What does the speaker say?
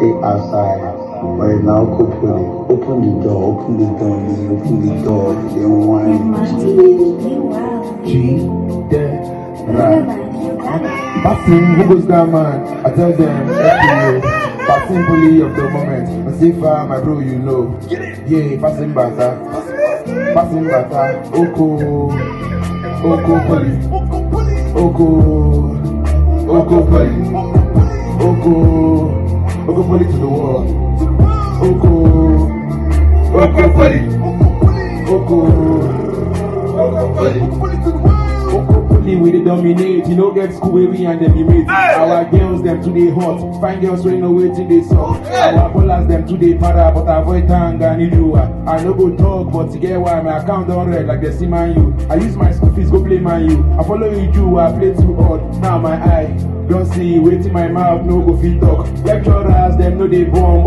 stay outside. But now okopoly, open the door, open the door, open the door, then wine. G, then, right. Passing, who goes down, man? I tell them, passing bully of the moment. I say, my bro, you know. Yeah, passing bata, okopoly, okopoly, okopoly to the world. Okopoly, okopoly, we dey dominate. You know get school where we and them be mate. Our girls them today hot, fine girls wey know wetin dey suck. Our ballers them today para, but avoid tanga and you. I no go talk, but to get why my account don red like they see man you. I use my school fees go play man you. I follow you, I play too hard. Now my eye don't see wetin my mouth no go fit talk. Lecturers them no dey born.